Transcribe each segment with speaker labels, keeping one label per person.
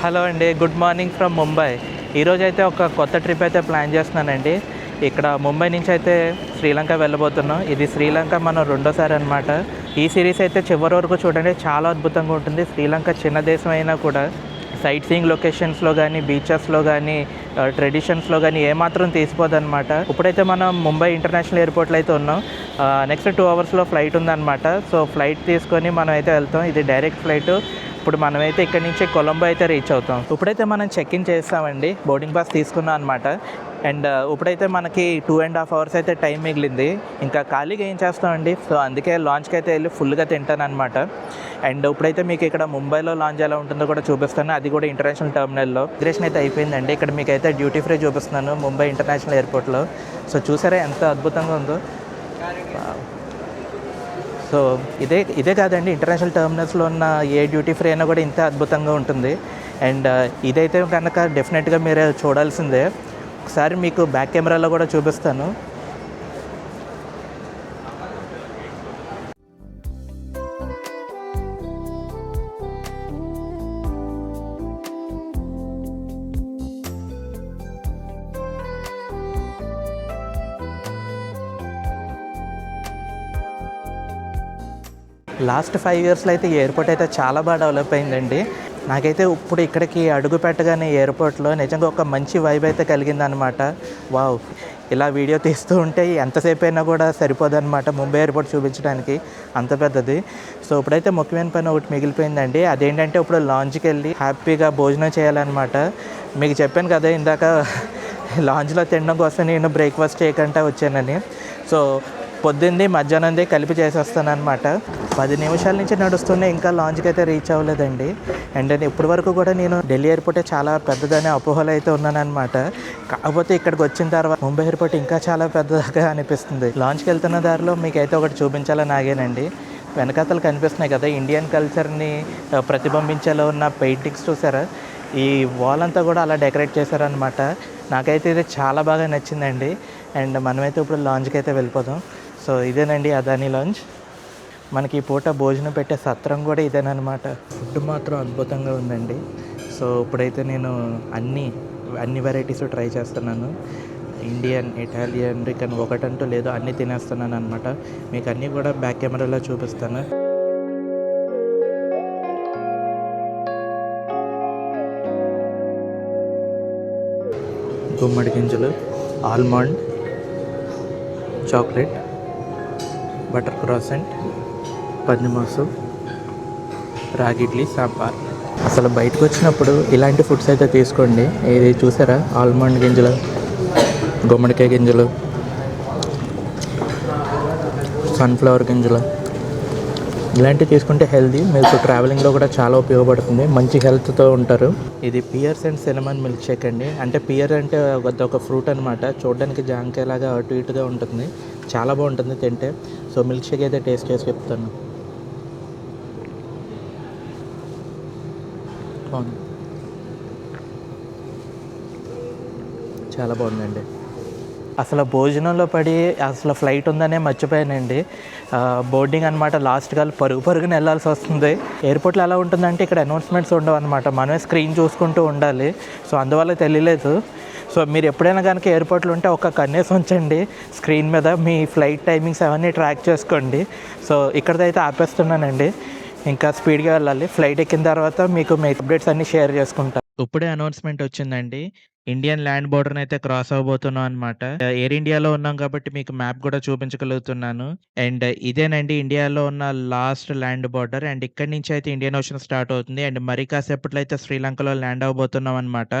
Speaker 1: Hello అండి, good morning from Mumbai. ఈరోజు అయితే ఒక కొత్త ట్రిప్ అయితే ప్లాన్ చేస్తున్నానండి. ఇక్కడ ముంబై నుంచి అయితే శ్రీలంక వెళ్ళబోతున్నాం. ఇది శ్రీలంక మనం రెండోసారి అనమాట. ఈ సిరీస్ అయితే చివరి వరకు చూడండి, చాలా అద్భుతంగా ఉంటుంది. శ్రీలంక చిన్న దేశం అయినా కూడా సైట్ సీయింగ్ లొకేషన్స్లో కానీ, బీచెస్లో కానీ, ట్రెడిషన్స్లో కానీ ఏమాత్రం తీసిపోదన్నమాట. ఇప్పుడైతే మనం ముంబై ఇంటర్నేషనల్ ఎయిర్పోర్ట్లో అయితే ఉన్నాం. నెక్స్ట్ 2 అవర్స్లో ఫ్లైట్ ఉందన్నమాట. సో ఫ్లైట్ తీసుకొని మనం అయితే వెళ్తాం. ఇది డైరెక్ట్ ఫ్లైట్. ఇప్పుడు మనమైతే ఇక్కడి నుంచి కొలంబో అయితే రీచ్ అవుతాం. ఇప్పుడైతే మనం చెక్ ఇన్ చేస్తామండి, బోర్డింగ్ పాస్ తీసుకున్నాం అనమాట. అండ్ ఇప్పుడైతే మనకి 2.5 అవర్స్ అయితే టైం మిగిలింది. ఇంకా ఖాళీగా ఏం చేస్తామండి, సో అందుకే లాంచ్కి అయితే వెళ్ళి ఫుల్గా తింటాను అనమాట. అండ్ ఇప్పుడైతే మీకు ఇక్కడ ముంబైలో లాంచ్ ఎలా ఉంటుందో కూడా చూపిస్తాను, అది కూడా ఇంటర్నేషనల్ టర్మినల్లో. రిజర్వేషన్ అయితే అయిపోయిందండి. ఇక్కడ మీకు అయితే డ్యూటీ ఫ్రీ చూపిస్తున్నాను ముంబై ఇంటర్నేషనల్ ఎయిర్పోర్ట్లో. సో చూసారా ఎంత అద్భుతంగా ఉందో. సో ఇదే కాదండి, ఇంటర్నేషనల్ టర్మినల్స్లో ఉన్న ఏ డ్యూటీ ఫ్రీ అయినా కూడా ఇంత అద్భుతంగా ఉంటుంది. అండ్ ఇదైతే కనుక డెఫినెట్గా మీరు చూడాల్సిందే. ఒకసారి మీకు బ్యాక్ కెమెరాలో కూడా చూపిస్తాను. లాస్ట్ 5 ఇయర్స్లో అయితే ఎయిర్పోర్ట్ అయితే చాలా బాగా డెవలప్ అయిందండి. నాకైతే ఇప్పుడు ఇక్కడికి అడుగు పెట్టగానే ఎయిర్పోర్ట్లో నిజంగా ఒక మంచి వైబ్ అయితే కలిగిందనమాట. వావ్, ఇలా వీడియో తీస్తూ ఉంటే ఎంతసేపు అయినా కూడా సరిపోదన్నమాట ముంబై ఎయిర్పోర్ట్ చూపించడానికి, అంత పెద్దది. సో ఇప్పుడైతే ముఖ్యమైన పని ఒకటి మిగిలిపోయిందండి. అదేంటంటే ఇప్పుడు లాంచ్కి వెళ్ళి హ్యాపీగా భోజనం చేయాలన్నమాట. మీకు చెప్పాను కదా ఇందాక, లాంచ్లో తినడం కోసం నేను బ్రేక్ఫాస్ట్ చేయకుండా వచ్చానని. సో పొద్దున్నే మధ్యాహ్నందే కలిపి చేసేస్తానమాట. 10 నిమిషాల నుంచి నడుస్తూనే ఇంకా లాంచ్కి అయితే రీచ్ అవ్వలేదండి. అండ్ ఇప్పటి వరకు కూడా నేను ఢిల్లీ ఎయిర్పోర్టే చాలా పెద్దదనే అపోహలు అయితే ఉన్నానమాట. కాకపోతే ఇక్కడికి వచ్చిన తర్వాత ముంబై ఎయిర్పోర్ట్ ఇంకా చాలా పెద్దగా అనిపిస్తుంది. లాంచ్కి వెళ్తున్న దారిలో మీకైతే ఒకటి చూపించాలని ఆగానండి. వెనకాతలు కనిపిస్తున్నాయి కదా, ఇండియన్ కల్చర్ని ప్రతిబింబించేలా ఉన్న పెయింటింగ్స్ చూసారా? ఈ వాల్ అంతా కూడా అలా డెకరేట్ చేశారనమాట. నాకైతే ఇది చాలా బాగా నచ్చిందండి. అండ్ మనమైతే ఇప్పుడు లాంచ్కి అయితే వెళ్ళిపోదాం. సో ఇదేనండి అదానీ లాంచ్. మనకి ఈ పూట భోజనం పెట్టే సత్రం కూడా ఇదేనమాట. ఫుడ్ మాత్రం అద్భుతంగా ఉందండి. సో ఇప్పుడైతే నేను అన్ని వెరైటీస్ ట్రై చేస్తున్నాను. ఇండియన్, ఇటాలియన్, అమెరికన్ ఒకటంటూ లేదో అన్నీ తినేస్తున్నాను అనమాట. మీకు అన్నీ కూడా బ్యాక్ కెమెరాలో చూపిస్తాను. గుమ్మడి గింజలు, ఆల్మండ్, చాక్లెట్, బటర్ క్రాసెంట్, పన్నీమాసు, రాగి ఇడ్లీ, సాంబార్. అసలు బయటకు వచ్చినప్పుడు ఇలాంటి ఫుడ్స్ అయితే తీసుకోండి. ఇది చూసారా, ఆల్మండ్ గింజలు, గుమ్మడికాయ గింజలు, సన్ఫ్లవర్ గింజలు, ఇలాంటివి తీసుకుంటే హెల్దీ. మీకు ట్రావెలింగ్లో కూడా చాలా ఉపయోగపడుతుంది, మంచి హెల్త్తో ఉంటారు. ఇది pears and cinnamon milk shake అండి. అంటే పియర్ అంటే ఒక ఫ్రూట్ అనమాట. చూడడానికి జాంకాయలాగా అటు ఇటుగా ఉంటుంది, చాలా బాగుంటుంది తింటే. సో మిల్క్ షేక్ అయితే టేస్ట్ చేసి చెప్తాను. చాలా బాగుందండి. అసలు భోజనంలో పడి అసలు ఫ్లైట్ ఉందనే మర్చిపోయానండి. బోర్డింగ్ అనమాట. లాస్ట్ కాల్ పరుగున వెళ్ళాల్సి వస్తుంది. ఎయిర్పోర్ట్లో ఎలా ఉంటుందంటే ఇక్కడ అనౌన్స్మెంట్స్ ఉండవు అనమాట, మనమే స్క్రీన్ చూసుకుంటూ ఉండాలి. సో అందువల్ల తెలియలేదు. సో మీరు ఎప్పుడైనా కనుక ఎయిర్పోర్ట్లో ఉంటే ఒక కన్నేసి ఉంచండి స్క్రీన్ మీద, మీ ఫ్లైట్ టైమింగ్స్ అవన్నీ ట్రాక్ చేసుకోండి. సో ఇక్కడైతే ఆపేస్తున్నానండి, ఇంకా స్పీడ్గా వెళ్ళాలి. ఫ్లైట్ ఎక్కిన తర్వాత మీకు మీ అప్డేట్స్ అన్నీ షేర్ చేసుకుంటాను. ఇప్పుడే అనౌన్స్మెంట్ వచ్చిందండి, ఇండియన్ ల్యాండ్ బోర్డర్ని అయితే క్రాస్ అవ్వబోతున్నాం అనమాట. ఎయిర్ ఇండియాలో ఉన్నాం కాబట్టి మీకు మ్యాప్ కూడా చూపించగలుగుతున్నాను. అండ్ ఇదేనండి ఇండియాలో ఉన్న లాస్ట్ ల్యాండ్ బోర్డర్. అండ్ ఇక్కడి నుంచి అయితే ఇండియన్ ఓషన్ స్టార్ట్ అవుతుంది. అండ్ మరి కాసేపట్లో అయితే శ్రీలంకలో ల్యాండ్ అవ్వబోతున్నాం అనమాట.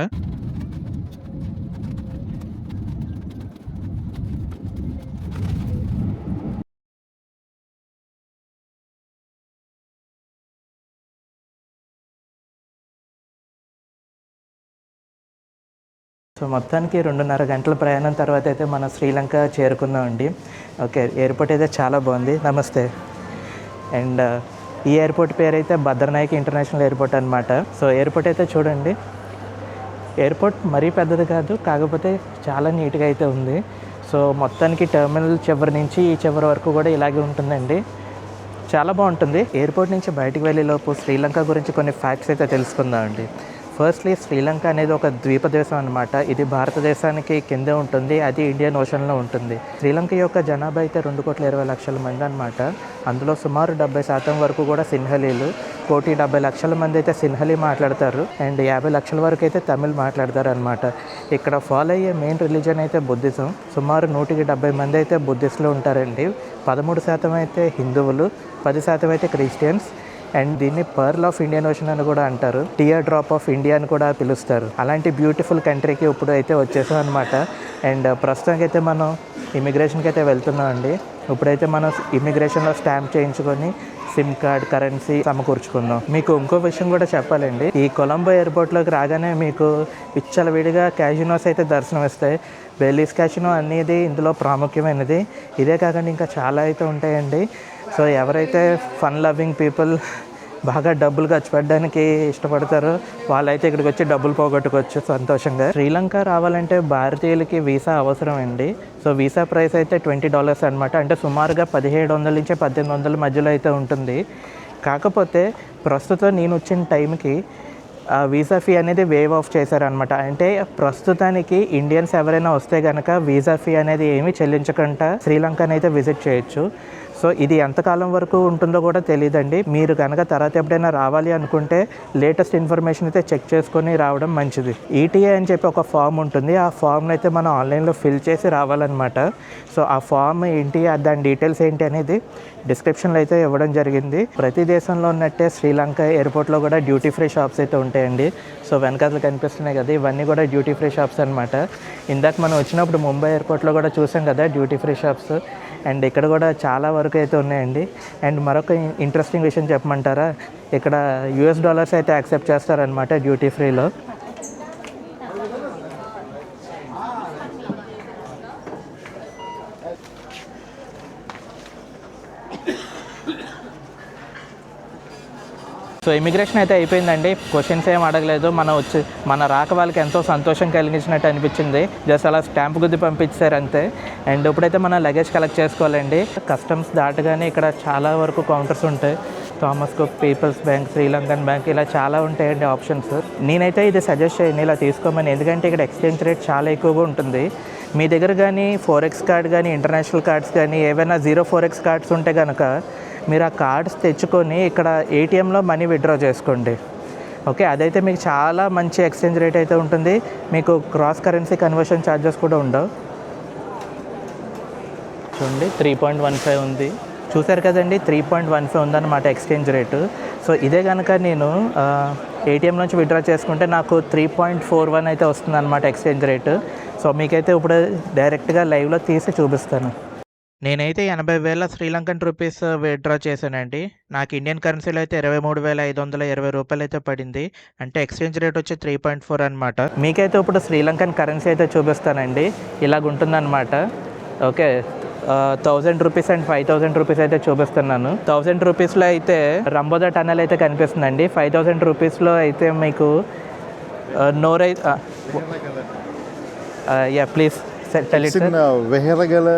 Speaker 1: సో మొత్తానికి 2.5 గంటల ప్రయాణం తర్వాత అయితే మనం శ్రీలంక చేరుకున్నామండి. ఓకే, ఎయిర్పోర్ట్ అయితే చాలా బాగుంది. నమస్తే. అండ్ ఈ ఎయిర్పోర్ట్ పేరు అయితే భద్రనాయక్ ఇంటర్నేషనల్ ఎయిర్పోర్ట్ అనమాట. సో ఎయిర్పోర్ట్ అయితే చూడండి, ఎయిర్పోర్ట్ మరీ పెద్దది కాదు, కాకపోతే చాలా నీట్గా అయితే ఉంది. సో మొత్తానికి టెర్మినల్ చివరి నుంచి ఈ చివరి వరకు కూడా ఇలాగే ఉంటుందండి. చాలా బాగుంటుంది. ఎయిర్పోర్ట్ నుంచి బయటికి వెళ్ళే లోపు శ్రీలంక గురించి కొన్ని ఫ్యాక్ట్స్ అయితే తెలుసుకుందామండి. ఫస్ట్లీ శ్రీలంక అనేది ఒక ద్వీప దేశం అనమాట. ఇది భారతదేశానికి కిందే ఉంటుంది, అది ఇండియన్ ఓషన్లో ఉంటుంది. శ్రీలంక యొక్క జనాభా అయితే 2,20,00,000 మంది అనమాట. అందులో సుమారు 70% వరకు కూడా సింహలీలు. 1,70,00,000 మంది అయితే సింహలీ మాట్లాడతారు అండ్ 50 లక్షల వరకు అయితే తమిళ్ మాట్లాడతారు అనమాట. ఇక్కడ ఫాలో అయ్యే మెయిన్ రిలీజన్ అయితే బుద్ధిజం. సుమారు 170 మంది అయితే బుద్ధిస్టులు ఉంటారండి. 13% అయితే హిందువులు, 10% అయితే క్రిస్టియన్స్. అండ్ దీన్ని పర్ల్ ఆఫ్ ఇండియన్ ఓషన్ అని కూడా అంటారు. టియర్ డ్రాప్ ఆఫ్ ఇండియా అని కూడా పిలుస్తారు. అలాంటి బ్యూటిఫుల్ కంట్రీకి ఇప్పుడు అయితే వచ్చేసాం అనమాట. అండ్ ప్రస్తుతానికి అయితే మనం ఇమిగ్రేషన్కి అయితే వెళ్తున్నాం అండి. ఇప్పుడైతే మనం ఇమిగ్రేషన్లో స్టాంప్ చేయించుకొని సిమ్ కార్డ్, కరెన్సీ సమకూర్చుకుందాం. మీకు ఇంకో విషయం కూడా చెప్పాలండి. ఈ కొలంబో ఎయిర్పోర్ట్లోకి రాగానే మీకు విచ్చలవిడిగా క్యాసినోస్ అయితే దర్శనం ఇస్తాయి. బెల్లీస్ క్యాసినో అనేది ఇందులో ప్రాముఖ్యమైనది. ఇదే కాకుండా ఇంకా చాలా అయితే ఉంటాయండి. సో ఎవరైతే ఫన్ లవింగ్ పీపుల్ బాగా డబ్బులు ఖర్చు పెట్టడానికి ఇష్టపడతారో వాళ్ళైతే ఇక్కడికి వచ్చి డబ్బులు పోగొట్టుకోవచ్చు సంతోషంగా. శ్రీలంక రావాలంటే భారతీయులకి వీసా అవసరం అండి. సో వీసా ప్రైస్ అయితే $20 అనమాట. అంటే సుమారుగా 1700 నుంచి 1800 మధ్యలో అయితే ఉంటుంది. కాకపోతే ప్రస్తుతం నేను వచ్చిన టైంకి వీసా ఫీ అనేది వేవ్ ఆఫ్ చేశారనమాట. అంటే ప్రస్తుతానికి ఇండియన్స్ ఎవరైనా వస్తే కనుక వీసా ఫీ అనేది ఏమీ చెల్లించకుండా శ్రీలంకని అయితే విజిట్ చేయొచ్చు. సో ఇది ఎంతకాలం వరకు ఉంటుందో కూడా తెలియదండి. మీరు కనుక తర్వాత ఎప్పుడైనా రావాలి అనుకుంటే లేటెస్ట్ ఇన్ఫర్మేషన్ అయితే చెక్ చేసుకొని రావడం మంచిది. ఈటీఏ అని చెప్పి ఒక ఫామ్ ఉంటుంది. ఆ ఫామ్ని అయితే మనం ఆన్లైన్లో ఫిల్ చేసి రావాలన్నమాట. సో ఆ ఫామ్ ఏంటి, దాని డీటెయిల్స్ ఏంటి అనేది డిస్క్రిప్షన్లో అయితే ఇవ్వడం జరిగింది. ప్రతి దేశంలో ఉన్నట్టే శ్రీలంక ఎయిర్పోర్ట్లో కూడా డ్యూటీ ఫ్రీ షాప్స్ అయితే ఉంటాయండి. సో వెనకాతలు కనిపిస్తున్నాయి కదా, ఇవన్నీ కూడా డ్యూటీ ఫ్రీ షాప్స్ అనమాట. ఇందాక మనం వచ్చినప్పుడు ముంబై ఎయిర్పోర్ట్లో కూడా చూసాం కదా డ్యూటీ ఫ్రీ షాప్స్. అండ్ ఇక్కడ కూడా చాలా వరకు అయితే ఉన్నాయండి. అండ్ మరొక ఇంట్రెస్టింగ్ విషయం చెప్పమంటారా, ఇక్కడ $US అయితే యాక్సెప్ట్ చేస్తారనమాట డ్యూటీ ఫ్రీలో. సో ఇమిగ్రేషన్ అయితే అయిపోయిందండి. క్వశ్చన్స్ ఏం అడగలేదు. మన రాక వాళ్ళకి ఎంతో సంతోషం కలిగించినట్టు అనిపించింది. జస్ట్ అలా స్టాంప్ గుద్ది పంపించారు అంతే. అండ్ ఇప్పుడైతే మనం లగేజ్ కలెక్ట్ చేసుకోవాలండి. కస్టమ్స్ దాటగానే ఇక్కడ చాలా వరకు కౌంటర్స్ ఉంటాయి. Thomas Cook, People's Bank, Sri Lankan bank, ఇలా చాలా ఉంటాయండి ఆప్షన్స్. నేనైతే ఇది సజెస్ట్ చేయను ఇలా తీసుకోమని, ఎందుకంటే ఇక్కడ ఎక్స్చేంజ్ రేట్ చాలా ఎక్కువగా ఉంటుంది. మీ దగ్గర కానీ 4X కార్డ్ కానీ ఇంటర్నేషనల్ కార్డ్స్ కానీ ఏవైనా 0 4X కార్డ్స్ ఉంటే కనుక మీరు ఆ కార్డ్స్ తెచ్చుకొని ఇక్కడ ఏటీఎంలో మనీ విత్డ్రా చేసుకోండి. ఓకే, అదైతే మీకు చాలా మంచి ఎక్స్చేంజ్ రేట్ అయితే ఉంటుంది. మీకు క్రాస్ కరెన్సీ కన్వర్షన్ ఛార్జెస్ కూడా ఉండవు. చూడండి 3.15 ఉంది, చూసారు కదండి 3.15 ఉందన్నమాట ఎక్స్చేంజ్ రేటు. సో ఇదే కనుక నేను ఏటీఎం నుంచి విత్డ్రా చేసుకుంటే నాకు 3.41 అయితే వస్తుంది అనమాట ఎక్స్చేంజ్ రేటు. సో మీకైతే ఇప్పుడు డైరెక్ట్గా లైవ్లో తీసి చూపిస్తాను. నేనైతే 80,000 శ్రీలంకన్ రూపీస్ విత్డ్రా చేశానండి. నాకు ఇండియన్ కరెన్సీలో అయితే 23,520 రూపాయలు అయితే పడింది. అంటే ఎక్స్చేంజ్ రేట్ వచ్చి 3.4 అనమాట. మీకైతే ఇప్పుడు శ్రీలంకన్ కరెన్సీ అయితే చూపిస్తానండి. ఇలాగ ఉంటుందన్నమాట. ఓకే, 1000 రూపీస్ అండ్ 5,000 రూపీస్ అయితే చూపిస్తున్నాను. 1000 రూపీస్లో అయితే రంబోదా టనల్ అయితే కనిపిస్తుందండి. 5,000 రూపీస్లో అయితే మీకు నోరై యా ప్లీజ్ టెల్ ఇట్
Speaker 2: వెహరగల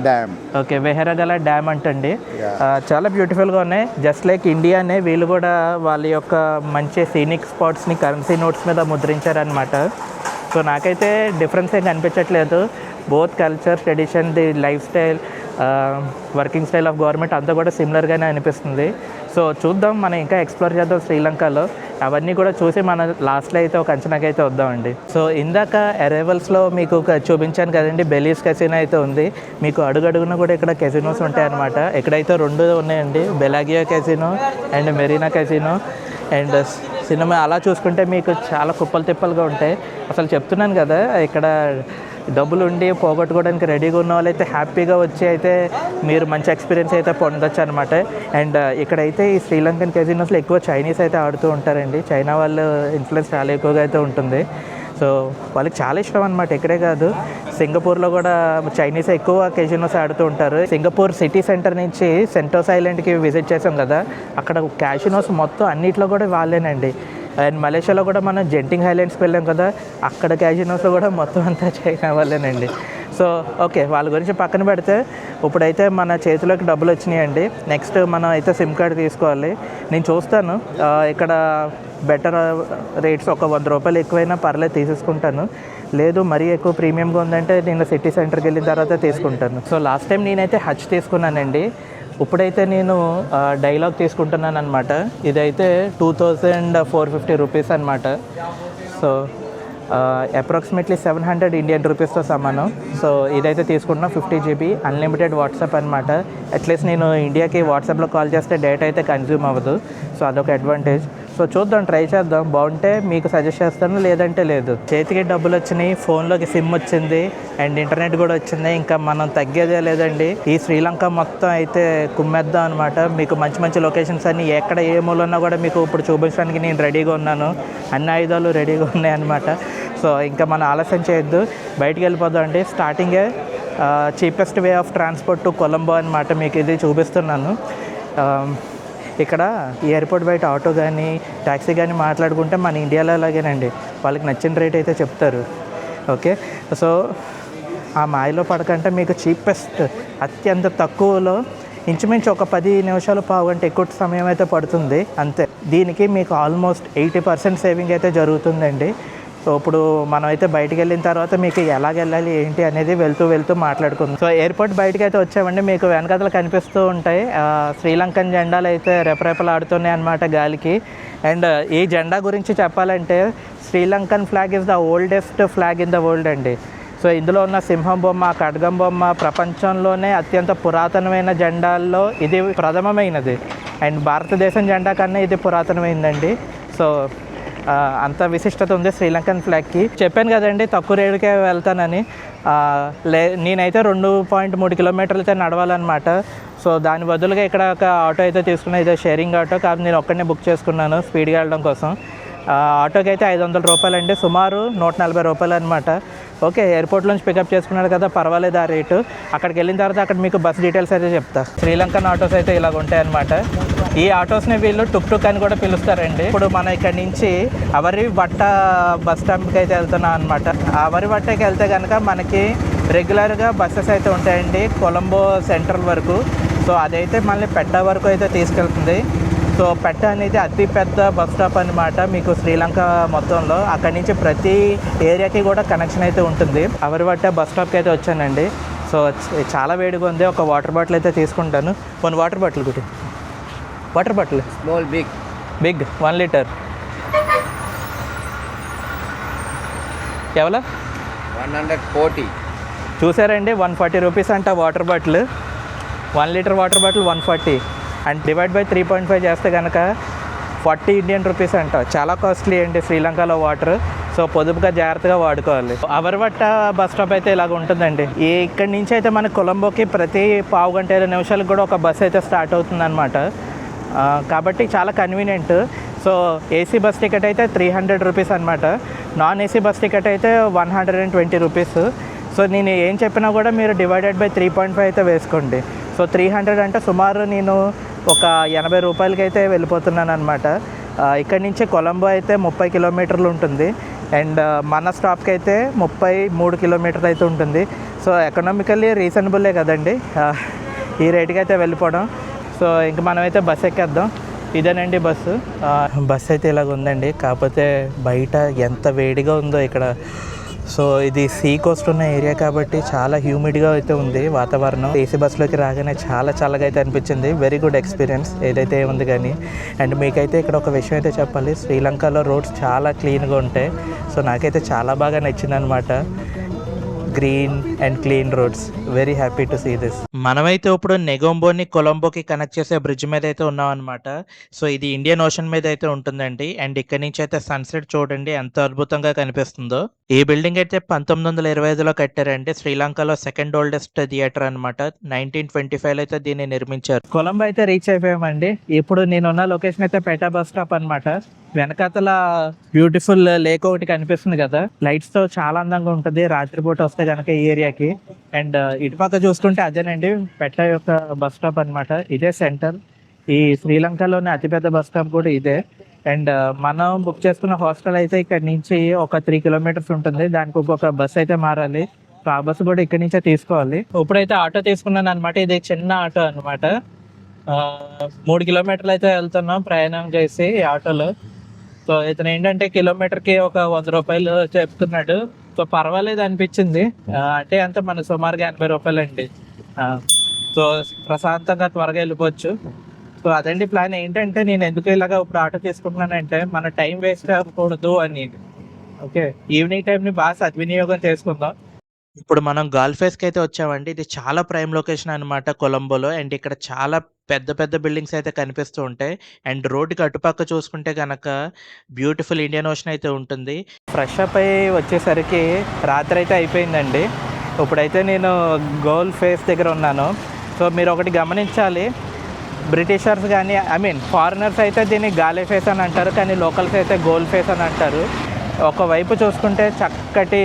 Speaker 2: డ్యామ్.
Speaker 1: ఓకే, వెహరగల డ్యామ్ అంటండి. చాలా బ్యూటిఫుల్గా ఉన్నాయి. జస్ట్ లైక్ ఇండియానే వీళ్ళు కూడా వాళ్ళ యొక్క మంచి సీనిక్ స్పాట్స్ని కరెన్సీ నోట్స్ మీద ముద్రించారనమాట. సో నాకైతే డిఫరెన్స్ ఏం కనిపించట్లేదు. Both culture, tradition, the life style, working style of government అంతా కూడా సిమిలర్గానే అనిపిస్తుంది. సో చూద్దాం, మనం ఇంకా ఎక్స్ప్లోర్ చేద్దాం శ్రీలంకలో. అవన్నీ కూడా చూసి మనం లాస్ట్లో అయితే ఒక అంచనాకి అయితే వద్దామండి. సో ఇందాక అరైవల్స్లో మీకు చూపించాను కదండి, బెలీస్ కెసినో అయితే ఉంది. మీకు అడుగడుగున కూడా ఇక్కడ కెసినోస్ ఉంటాయన్నమాట. ఇక్కడైతే 2 ఉన్నాయండి, Bellagio casino and Marina casino. And cinema అలా చూసుకుంటే మీకు చాలా కుప్పలు తిప్పలుగా ఉంటాయి. అసలు చెప్తున్నాను కదా, ఇక్కడ డబ్బులు ఉండి పోగొట్టుకోవడానికి రెడీగా ఉన్న వాళ్ళైతే హ్యాపీగా వచ్చి అయితే మీరు మంచి ఎక్స్పీరియన్స్ అయితే పొందొచ్చు అనమాట. అండ్ ఇక్కడైతే ఈ శ్రీలంకన్ కెసినోస్లో ఎక్కువ చైనీస్ అయితే ఆడుతూ ఉంటారండి. చైనా వాళ్ళు ఇన్ఫ్లుయెన్స్ చాలా ఎక్కువగా అయితే ఉంటుంది. సో వాళ్ళకి చాలా ఇష్టం అనమాట. ఇక్కడే కాదు, సింగపూర్లో కూడా చైనీస్ ఎక్కువ కెసినోస్ ఆడుతూ ఉంటారు. సింగపూర్ సిటీ సెంటర్ నుంచి సెంటోస్ ఐలాండ్కి విజిట్ చేసాం కదా, అక్కడ క్యాసినోస్ మొత్తం అన్నిట్లో కూడా వాళ్ళేనండి. అండ్ మలేషియాలో కూడా మనం జెంటింగ్ ఐలాండ్స్కి వెళ్ళాం కదా, అక్కడ క్యాసినోస్లో కూడా మొత్తం అంతా చైనా వాళ్ళేనండి. సో ఓకే, వాళ్ళ గురించి పక్కన పెడితే ఇప్పుడైతే మన చేతిలోకి డబ్బులు వచ్చినాయండి. నెక్స్ట్ మనం అయితే సిమ్ కార్డ్ తీసుకోవాలి. నేను చూస్తాను ఇక్కడ బెటర్ రేట్స్ ఒక 100 రూపాయలు ఎక్కువైనా పర్లేదు తీసేసుకుంటాను. లేదు మరీ ఎక్కువ ప్రీమియంగా ఉందంటే నేను సిటీ సెంటర్కి వెళ్ళిన తర్వాత తీసుకుంటాను. సో లాస్ట్ టైం నేనైతే హచ్ తీసుకున్నానండి. ఇప్పుడైతే నేను డైలాగ్ తీసుకుంటున్నాను అనమాట. ఇదైతే 2450 రూపీస్ అనమాట. సో అప్రాక్సిమేట్లీ 700 ఇండియన్ రూపీస్తో సమానం. సో ఇదైతే తీసుకుంటున్నా 50 GB అన్లిమిటెడ్ వాట్సాప్ అనమాట. అట్లీస్ట్ నేను ఇండియాకి వాట్సాప్లో కాల్ చేస్తే డేటా అయితే కన్జ్యూమ్ అవ్వదు. సో అదొక అడ్వాంటేజ్. సో చూద్దాం, ట్రై చేద్దాం, బాగుంటే మీకు సజెస్ట్ చేస్తాను, లేదంటే లేదు. చేతికి డబ్బులు వచ్చినాయి, ఫోన్లోకి సిమ్ వచ్చింది అండ్ ఇంటర్నెట్ కూడా వచ్చింది. ఇంకా మనం తగ్గేదే లేదండి. ఈ శ్రీలంక మొత్తం అయితే కుమ్మేద్దాం అనమాట. మీకు మంచి మంచి లొకేషన్స్ అన్నీ ఎక్కడ ఏ మూలన్నా కూడా మీకు ఇప్పుడు చూపించడానికి నేను రెడీగా ఉన్నాను. అన్ని ఆయుధాలు రెడీగా ఉన్నాయి అనమాట. సో ఇంకా మనం ఆలస్యం చేయొద్దు, బయటికి వెళ్ళిపోదాం అండి. స్టార్టింగే cheapest way of transport to Colombo అనమాట. మీకు ఇది చూపిస్తున్నాను. ఇక్కడ ఈ ఎయిర్పోర్ట్ బయట ఆటో కానీ ట్యాక్సీ కానీ మాట్లాడుకుంటే మన ఇండియాలో అలాగేనండి, వాళ్ళకి నచ్చిన రేట్ అయితే చెప్తారు. ఓకే, సో ఆ మాయలో పడకంటే మీకు చీపెస్ట్ అత్యంత తక్కువలో ఇంచుమించు ఒక 10 నిమిషాలు పావుగంట ఎక్కువ సమయం అయితే పడుతుంది అంతే. దీనికి మీకు ఆల్మోస్ట్ 80% సేవింగ్ అయితే జరుగుతుందండి. సో ఇప్పుడు మనం అయితే బయటికి వెళ్ళిన తర్వాత మీకు ఎలాగ వెళ్ళాలి ఏంటి అనేది వెళ్తూ మాట్లాడుకుందాం. సో ఎయిర్పోర్ట్ బయటకు అయితే వచ్చామండి. మీకు వెనకాతలు కనిపిస్తూ ఉంటాయి శ్రీలంకన్ జెండాలు అయితే రెపరెపలాడుతున్నాయి అన్నమాట గాలికి. అండ్ ఈ జెండా గురించి చెప్పాలంటే Sri Lankan flag is the oldest flag in the world అండి. సో ఇందులో ఉన్న సింహం బొమ్మ, ఖడ్గం బొమ్మ ప్రపంచంలోనే అత్యంత పురాతనమైన జెండాల్లో ఇది ప్రథమమైనది. అండ్ భారతదేశం జెండా కన్నా ఇది పురాతనమైందండి. సో అంత విశిష్టత ఉంది శ్రీలంకన్ ఫ్లాగ్కి. చెప్పాను కదండి తక్కువ రేటుకే వెళ్తానని. నేనైతే 2.3 కిలోమీటర్లు అయితే నడవాలన్నమాట. సో దాని బదులుగా ఇక్కడ ఒక ఆటో అయితే తీసుకున్నాను. ఇదే షేరింగ్ ఆటో కాదు, నేను ఒక్కడనే బుక్ చేసుకున్నాను స్పీడ్గా వెళ్ళడం కోసం. ఆటోకి అయితే 500 రూపాయలు అండి, సుమారు 140 రూపాయలు అనమాట. ఓకే, ఎయిర్పోర్ట్ నుంచి పికప్ చేసుకున్నాడు కదా, పర్వాలేదు ఆ రేటు. అక్కడికి వెళ్ళిన తర్వాత అక్కడ మీకు బస్ డీటెయిల్స్ అయితే చెప్తా. శ్రీలంకన్ ఆటోస్ అయితే ఇలాగ ఉంటాయి అనమాట. ఈ ఆటోస్ని వీళ్ళు టుక్ అని కూడా పిలుస్తారండి. ఇప్పుడు మనం ఇక్కడ నుంచి అవరివట్ట బస్ స్టాండ్కి అయితే వెళ్తున్నాం అనమాట. అవరివట్టకి వెళ్తే కనుక మనకి రెగ్యులర్గా బస్సెస్ అయితే ఉంటాయండి కొలంబో సెంట్రల్ వరకు. సో అదైతే మళ్ళీ పెట్ట వరకు అయితే తీసుకెళ్తుంది. సో పెట్ట అనేది అతి పెద్ద బస్ స్టాప్ అనమాట మీకు శ్రీలంక మొత్తంలో. అక్కడి నుంచి ప్రతి ఏరియాకి కూడా కనెక్షన్ అయితే ఉంటుంది. అవరివట్ట బస్ స్టాప్కి అయితే వచ్చానండి. సో చాలా వేడిగా ఉంది, ఒక వాటర్ బాటిల్ అయితే తీసుకుంటాను. 1 వాటర్ బాటిల్ గుడి, water bottle
Speaker 2: Small, big.
Speaker 1: Big 1 litre ఎవలా
Speaker 2: 140.
Speaker 1: చూసారండి, 140 రూపీస్ అంట water bottle. 1 litre water bottle 140 and divide by 3.5 చేస్తే కనుక 40 ఇండియన్ రూపీస్ అంట. చాలా కాస్ట్లీ అండి శ్రీలంకలో వాటర్. సో పొదుపుగా జాగ్రత్తగా వాడుకోవాలి. అవరివట్ట బస్ స్టాప్ అయితే ఇలాగ ఉంటుందండి. ఇక్కడి నుంచి అయితే మన కొలంబోకి ప్రతి పావు గంట 5 నిమిషాలకు కూడా ఒక బస్ అయితే స్టార్ట్ అవుతుంది అనమాట. కాబట్టి చాలా convenient. So AC bus ticket అయితే 300 రూపీస్ అనమాట. నాన్ ఏసీ బస్ టికెట్ అయితే 120 రూపీస్. సో నేను ఏం చెప్పినా కూడా మీరు డివైడెడ్ బై 3.5 అయితే వేసుకోండి. సో 300 అంటే సుమారు నేను ఒక 80 రూపాయలకి అయితే వెళ్ళిపోతున్నాను అనమాట. ఇక్కడి నుంచి కొలంబో అయితే 30 కిలోమీటర్లు ఉంటుంది అండ్ మన స్టాప్కి అయితే 33 కిలోమీటర్లు అయితే ఉంటుంది. సో ఎకనామికల్లీ రీజనబుల్లే కదండి ఈ రేటుకి అయితే వెళ్ళిపోవడం. సో ఇంక మనమైతే బస్ ఎక్కేద్దాం. ఇదేనండి బస్సు. బస్ అయితే ఇలాగ ఉందండి, కాకపోతే బయట ఎంత వేడిగా ఉందో ఇక్కడ. సో ఇది సీ కోస్ట్ ఉన్న ఏరియా కాబట్టి చాలా హ్యూమిడ్గా అయితే ఉంది వాతావరణం. ఏసీ బస్సులోకి రాగానే చాలా చల్లగా అయితే అనిపించింది. వెరీ గుడ్ ఎక్స్పీరియన్స్ ఏదైతే ఉంది కానీ. అండ్ మీకైతే ఇక్కడ ఒక విషయం అయితే చెప్పాలి, శ్రీలంకలో రోడ్స్ చాలా క్లీన్గా ఉంటాయి. సో నాకైతే చాలా బాగా నచ్చింది అనమాట. Green and clean roads, very happy to see this. మనమైతే ఇప్పుడు నెగొంబోని కొలంబోకి కనెక్ట్ చేసే బ్రిడ్జ్ మీద అయితే ఉన్నాం అనమాట. సో ఇది ఇండియన్ ఓషన్ మీద అయితే ఉంటుందండి. అండ్ ఇక్కడ నుంచి అయితే సన్సెట్ చూడండి ఎంత అద్భుతంగా కనిపిస్తుందో. ఈ బిల్డింగ్ అయితే 1925లో కట్టారండి. శ్రీలంకలో సెకండ్ ఓల్డెస్ట్ థియేటర్ అనమాట. 1925లో అయితే దీన్ని నిర్మించారు. కొలంబో అయితే రీచ్ అయిపోయామండి. ఇప్పుడు నేనున్న లొకేషన్ అయితే పేటా బస్ స్టాప్ అనమాట. వెనకాతల బ్యూటిఫుల్ లేక్ ఒకటి కనిపిస్తుంది కదా, లైట్స్ తో చాలా అందంగా ఉంటుంది రాత్రిపూట వస్తే కనుక ఈ ఏరియాకి. అండ్ ఇటుపక్క చూసుకుంటే అదేనండి పెట్ట యొక్క బస్ స్టాప్ అనమాట. ఇదే సెంటర్. ఈ శ్రీలంకలోనే అతిపెద్ద బస్ స్టాప్ కూడా ఇదే. అండ్ మనం బుక్ చేసుకున్న హాస్టల్ అయితే ఇక్కడ నుంచి ఒక 3 కిలోమీటర్స్ ఉంటుంది. దానికి ఒక బస్ అయితే మారాలి. సో ఆ బస్సు కూడా ఇక్కడ నుంచే తీసుకోవాలి. ఇప్పుడైతే ఆటో తీసుకున్నాను అనమాట. ఇది చిన్న ఆటో అనమాట. 3 కిలోమీటర్లు అయితే వెళ్తున్నాం ప్రయాణం చేసి ఆటోలో. సో ఇతను ఏంటంటే కిలోమీటర్కి ఒక 100 రూపాయలు చెప్తున్నాడు. సో పర్వాలేదు అనిపించింది. అంటే అంత మన సుమారుగా 80 రూపాయలు అండి. సో ప్రశాంతంగా త్వరగా వెళ్ళిపోవచ్చు. సో అదండి ప్లాన్. ఏంటంటే నేను ఎందుకు ఇలాగా ఇప్పుడు ఆటో తీసుకుంటున్నానంటే మన టైం వేస్ట్ అవ్వకూడదు అని. ఓకే, ఈవినింగ్ టైంని బాగా సద్వినియోగం చేసుకుందాం. ఇప్పుడు మనం గాల్ఫేస్కి అయితే వచ్చామండి. ఇది చాలా ప్రైమ్ లొకేషన్ అనమాట కొలంబోలో. అండ్ ఇక్కడ చాలా పెద్ద పెద్ద బిల్డింగ్స్ అయితే కనిపిస్తూ ఉంటాయి. అండ్ రోడ్డుకి అటుపక్క చూసుకుంటే కనుక బ్యూటిఫుల్ ఇండియన్ ఓషన్ అయితే ఉంటుంది. ఫ్రెష్ అప్ అయ్యి వచ్చేసరికి రాత్రి అయితే అయిపోయిందండి. ఇప్పుడైతే నేను గోల్ ఫేస్ దగ్గర ఉన్నాను. సో మీరు ఒకటి గమనించాలి, బ్రిటిషర్స్ కానీ ఫారినర్స్ అయితే దీన్ని గాలే ఫేస్ అని అంటారు, కానీ లోకల్స్ అయితే గోల్ ఫేస్ అని అంటారు. ఒకవైపు చూసుకుంటే చక్కటి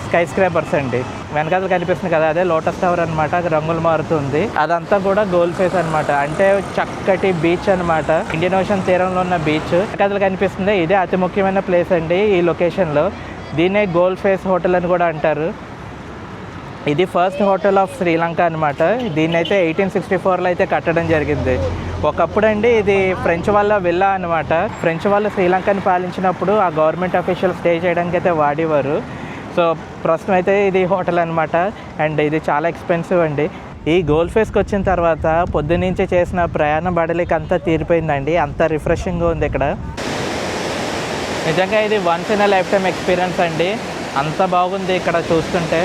Speaker 1: స్కై స్క్రాపర్స్ అండి. వెనకాల కనిపిస్తుంది కదా, అదే లోటస్ టవర్ అనమాట. రంగులు మారుతుంది, అదంతా కూడా గోల్ ఫేస్ అనమాట. అంటే చక్కటి బీచ్ అనమాట, ఇండియన్ ఓషన్ తీరంలో ఉన్న బీచ్. వెనకాల కనిపిస్తుంది, ఇదే అతి ముఖ్యమైన ప్లేస్ అండి ఈ లొకేషన్లో. దీన్నే గోల్ ఫేస్ హోటల్ అని కూడా అంటారు. ఇది ఫస్ట్ హోటల్ ఆఫ్ శ్రీలంక అనమాట. దీన్ని అయితే 1864లో అయితే కట్టడం జరిగింది. ఒకప్పుడు అండి ఇది ఫ్రెంచ్ వాళ్ళ విల్లా అనమాట. ఫ్రెంచ్ వాళ్ళు శ్రీలంకని పాలించినప్పుడు ఆ గవర్నమెంట్ అఫీషియల్ స్టే చేయడానికి అయితే వాడేవారు. సో ప్రస్తుతం అయితే ఇది హోటల్ అనమాట. అండ్ ఇది చాలా ఎక్స్పెన్సివ్ అండి. ఈ గోల్ ఫేస్కి వచ్చిన తర్వాత పొద్దున్నుంచి చేసిన ప్రయాణ బడలికి అంతా తీరిపోయిందండి. అంత రిఫ్రెషింగ్గా ఉంది ఇక్కడ. నిజంగా ఇది once in a life time experience అండి. అంత బాగుంది ఇక్కడ చూస్తుంటే.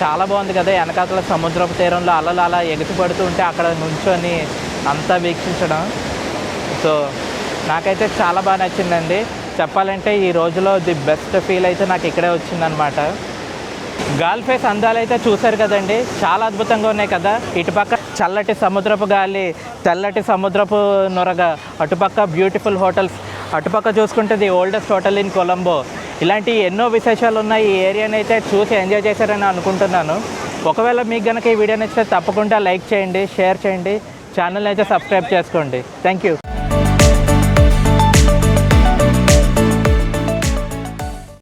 Speaker 1: చాలా బాగుంది కదా, వెనకాతల సముద్రపు తీరంలో అలలు అలా ఎగిసిపడుతూ ఉంటే అక్కడ నుంచొని అంతా వీక్షించడం. సో నాకైతే చాలా బాగా నచ్చిందండి. చెప్పాలంటే ఈ రోజులో ది బెస్ట్ ఫీల్ అయితే నాకు ఇక్కడే వచ్చిందనమాట. గాల్ఫేస్ అందాలు అయితే చూశారు కదండి, చాలా అద్భుతంగా ఉన్నాయి కదా. ఇటుపక్క చల్లటి సముద్రపు గాలి, తెల్లటి సముద్రపు నొరగ, అటుపక్క బ్యూటిఫుల్ హోటల్స్, అటుపక్క చూసుకుంటే the oldest hotel in Colombo. ఇలాంటి ఎన్నో విశేషాలు ఉన్నాయి. ఈ ఏరియాని అయితే చూసి ఎంజాయ్ చేశారని అనుకుంటున్నాను. ఒకవేళ మీకు కనుక ఈ వీడియో నచ్చితే తప్పకుండా లైక్ చేయండి, షేర్ చేయండి, ఛానల్ని అయితే సబ్స్క్రైబ్ చేసుకోండి. Thank you.